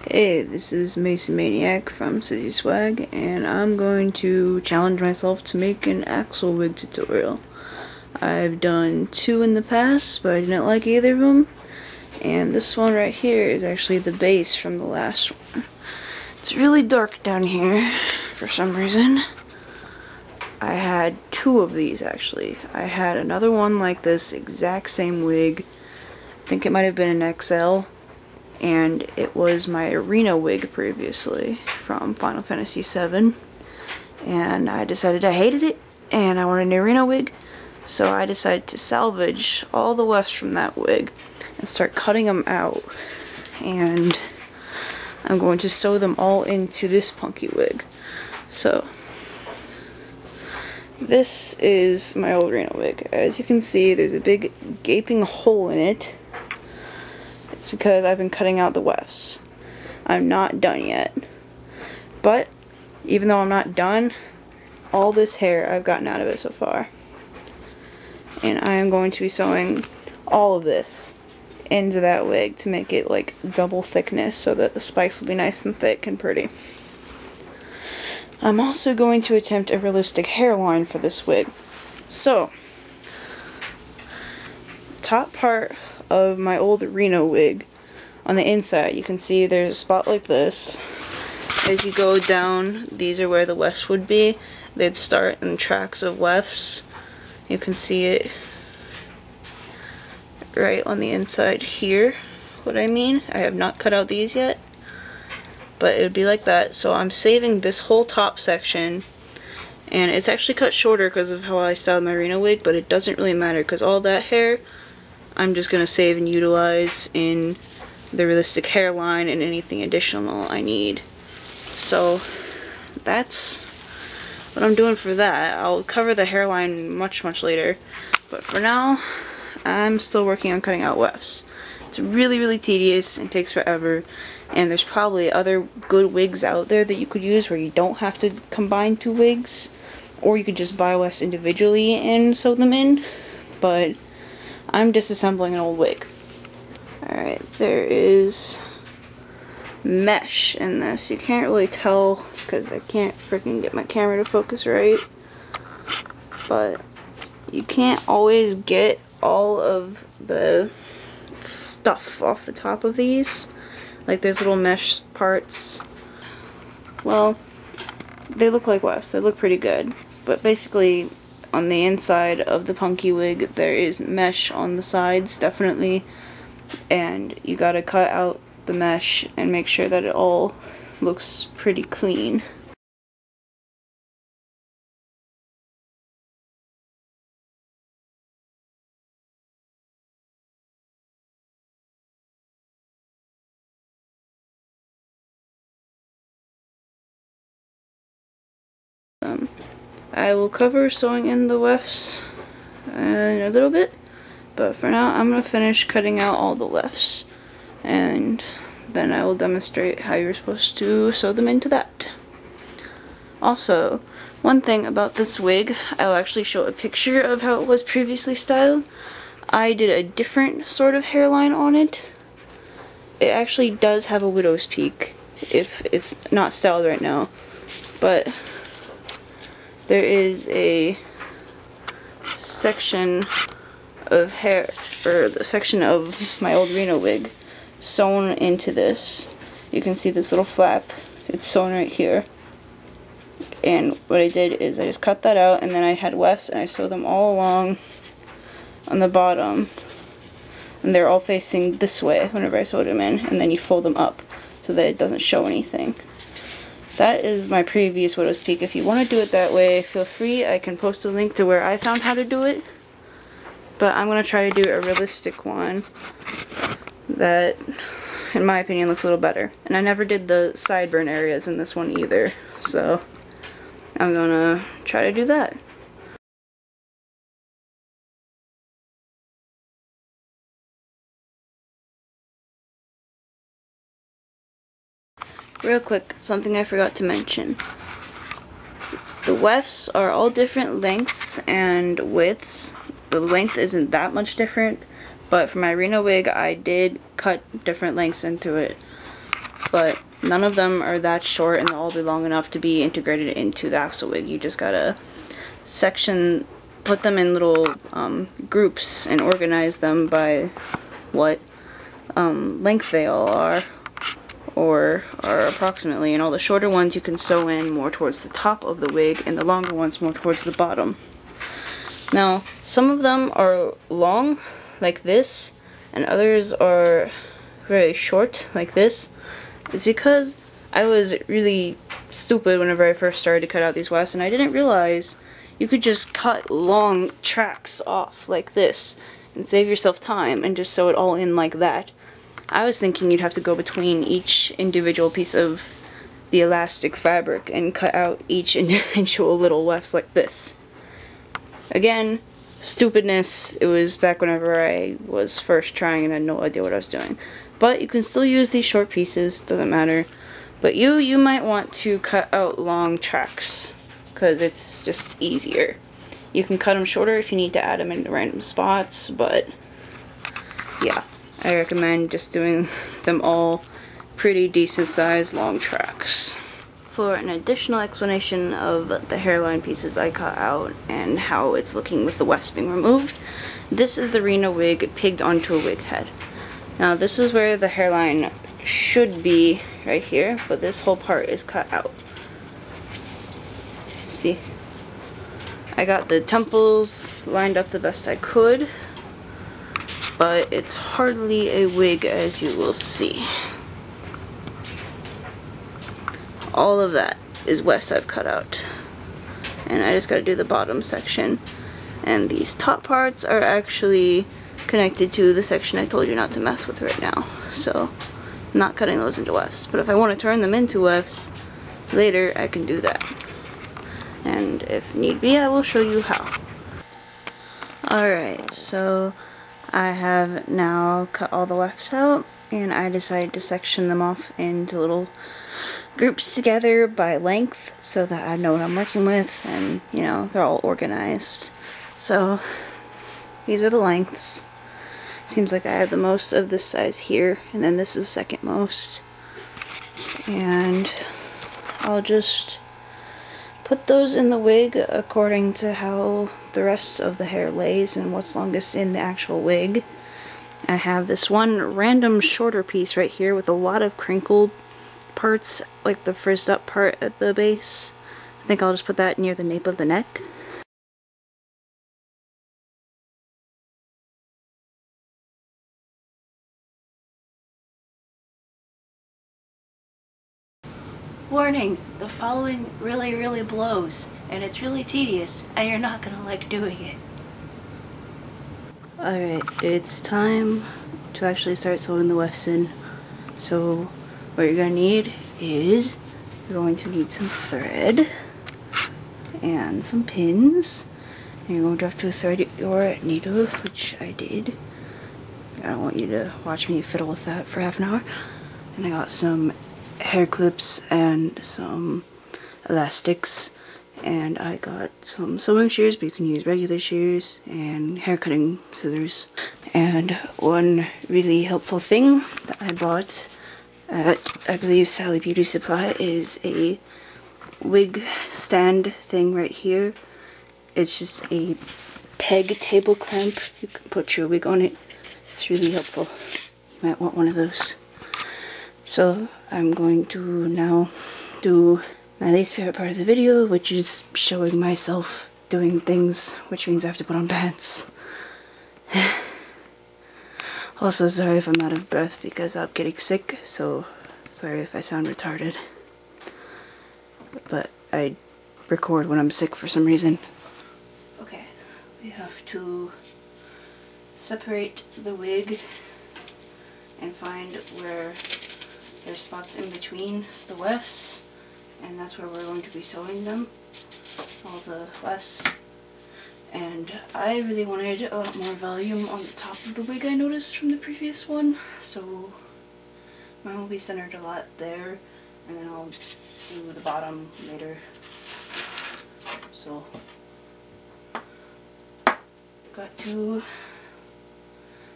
Hey, this is Mason Maniac from Sissy Swag, and I'm going to challenge myself to make an Axel Wig tutorial. I've done 2 in the past, but I didn't like either of them, and this one right here is actually the base from the last one. It's really dark down here for some reason. I had 2 of these actually. I had another one like this exact same wig. I think it might have been an XL. And it was my arena wig previously from Final Fantasy VII, and I decided I hated it and I wanted an arena wig, so I decided to salvage all the wefts from that wig and start cutting them out, and I'm going to sew them all into this punky wig. So this is my old arena wig. As you can see, there's a big gaping hole in it. It's because I've been cutting out the wefts. I'm not done yet. But, even though I'm not done, all this hair I've gotten out of it so far. And I am going to be sewing all of this into that wig to make it like double thickness so that the spikes will be nice and thick and pretty. I'm also going to attempt a realistic hairline for this wig. So, top part of my old arena wig, on the inside you can see there's a spot like this. As you go down, these are where the wefts would be. They'd start in tracks of wefts. You can see it right on the inside here. What I mean, I have not cut out these yet, but it would be like that. So I'm saving this whole top section, and it's actually cut shorter because of how I styled my arena wig, but it doesn't really matter because all that hair I'm just going to save and utilize in the realistic hairline and anything additional I need. So that's what I'm doing for that. I'll cover the hairline much later, but for now I'm still working on cutting out wefts. It's really tedious and takes forever, and there's probably other good wigs out there that you could use where you don't have to combine 2 wigs, or you could just buy wefts individually and sew them in, but I'm disassembling an old wig. Alright, there is mesh in this. You can't really tell because I can't freaking get my camera to focus right. But you can't always get all of the stuff off the top of these. Like there's little mesh parts. Well, they look like wefts. They look pretty good. But basically, on the inside of the punky wig there is mesh on the sides, definitely, and you gotta cut out the mesh and make sure that it all looks pretty clean. I will cover sewing in the wefts in a little bit, but for now I'm going to finish cutting out all the wefts, and then I will demonstrate how you're supposed to sew them into that. Also, one thing about this wig, I will actually show a picture of how it was previously styled. I did a different sort of hairline on it. It actually does have a widow's peak if it's not styled right now, but there is a section of hair, or the section of my old arena wig sewn into this. You can see this little flap, it's sewn right here. And what I did is I just cut that out, and then I had wefts and I sewed them all along on the bottom. And they're all facing this way whenever I sewed them in, and then you fold them up so that it doesn't show anything. That is my previous widow's peak. If you want to do it that way, feel free. I can post a link to where I found how to do it. But I'm going to try to do a realistic one that, in my opinion, looks a little better. And I never did the sideburn areas in this one either. So I'm going to try to do that. Real quick, something I forgot to mention. The wefts are all different lengths and widths. The length isn't that much different, but for my arena wig I did cut different lengths into it. but none of them are that short and they'll all be long enough to be integrated into the Axel wig. You just gotta put them in little groups and organize them by what length they all are, or approximately, and all the shorter ones you can sew in more towards the top of the wig and the longer ones more towards the bottom. Now, some of them are long, like this, and others are very short, like this. It's because I was really stupid whenever I first started to cut out these wefts, and I didn't realize you could just cut long tracks off like this and save yourself time and just sew it all in like that. I was thinking you'd have to go between each individual piece of the elastic fabric and cut out each individual little wefts like this. Again, stupidness. It was back whenever I was first trying and I had no idea what I was doing. But you can still use these short pieces, doesn't matter. But you might want to cut out long tracks, because it's just easier. You can cut them shorter if you need to add them into random spots, but yeah, I recommend just doing them all pretty decent sized long tracks. For an additional explanation of the hairline pieces I cut out and how it's looking with the wefts being removed, this is the Rena wig pigged onto a wig head. Now this is where the hairline should be right here, but this whole part is cut out. See? I got the temples lined up the best I could, but it's hardly a wig, as you will see. All of that is wefts I've cut out, and I just gotta do the bottom section, and these top parts are actually connected to the section I told you not to mess with right now, so I'm not cutting those into wefts. But if I want to turn them into wefts later, I can do that, and if need be, I will show you how. Alright, so I have now cut all the wefts out, and I decided to section them off into little groups together by length so that I know what I'm working with, and you know, they're all organized. So these are the lengths. Seems like I have the most of this size here, and then this is the second most, and I'll just put those in the wig according to how the rest of the hair lays and what's longest in the actual wig. I have this one random shorter piece right here with a lot of crinkled parts, like the frizzed up part at the base. I think I'll just put that near the nape of the neck. Warning, the following really blows, and it's really tedious, and you're not gonna like doing it. Alright, it's time to actually start sewing the wefts in. So what you're gonna need is, you're going to need some thread and some pins, and you're going to have to thread your needle, which I did. I don't want you to watch me fiddle with that for half an hour. And I got some hair clips and some elastics, and I got some sewing shears, but you can use regular shears, and hair cutting scissors. And one really helpful thing that I bought at, I believe, Sally Beauty Supply is a wig stand thing right here. It's just a peg table clamp. You can put your wig on it. It's really helpful. You might want one of those. So I'm going to now do my least favorite part of the video, which is showing myself doing things, which means I have to put on pants. Also, sorry if I'm out of breath because I'm getting sick, so sorry if I sound retarded. But I record when I'm sick for some reason. Okay, we have to separate the wig and find where there's spots in between the wefts, and that's where we're going to be sewing them, all the wefts. And I really wanted a lot more volume on the top of the wig, I noticed from the previous one, so mine will be centered a lot there, and then I'll do the bottom later. So got to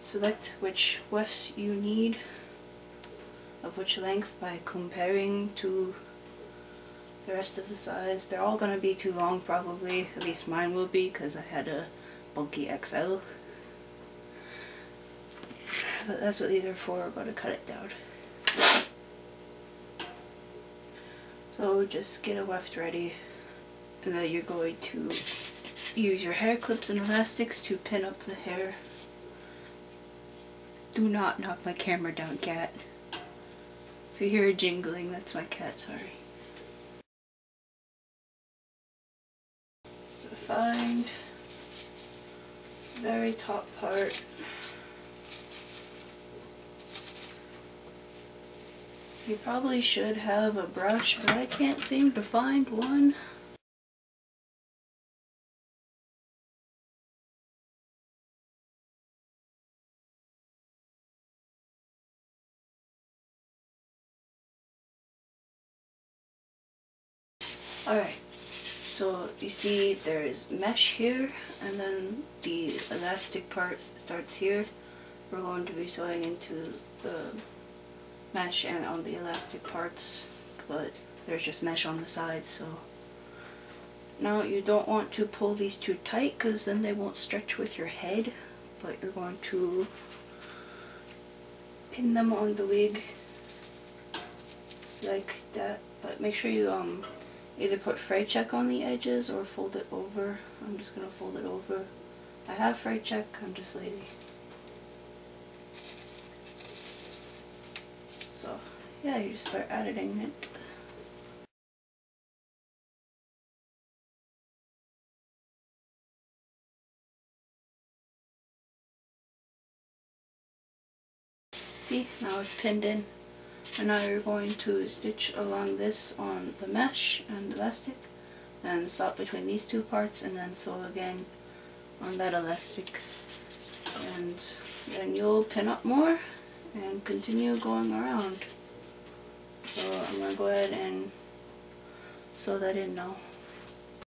select which wefts you need of which length by comparing to the rest of the size. They're all gonna be too long probably, at least mine will be because I had a bulky XL. But that's what these are for, we're going to cut it down. So just get a weft ready, and then you're going to use your hair clips and elastics to pin up the hair. Do not knock my camera down, cat. If you hear a jingling, that's my cat, sorry. Find the very top part. You probably should have a brush, but I can't seem to find one. Alright, so you see there's mesh here, and then the elastic part starts here. We're going to be sewing into the mesh and on the elastic parts, but there's just mesh on the sides. So now you don't want to pull these too tight because then they won't stretch with your head, but you're going to pin them on the wig like that. But make sure you either put fray check on the edges or fold it over. I'm just gonna fold it over. I have fray check, I'm just lazy. So yeah, you just start editing it. See, now it's pinned in. And now you're going to stitch along this on the mesh and elastic, and stop between these two parts, and then sew again on that elastic. And then you'll pin up more and continue going around. So I'm going to go ahead and sew that in now.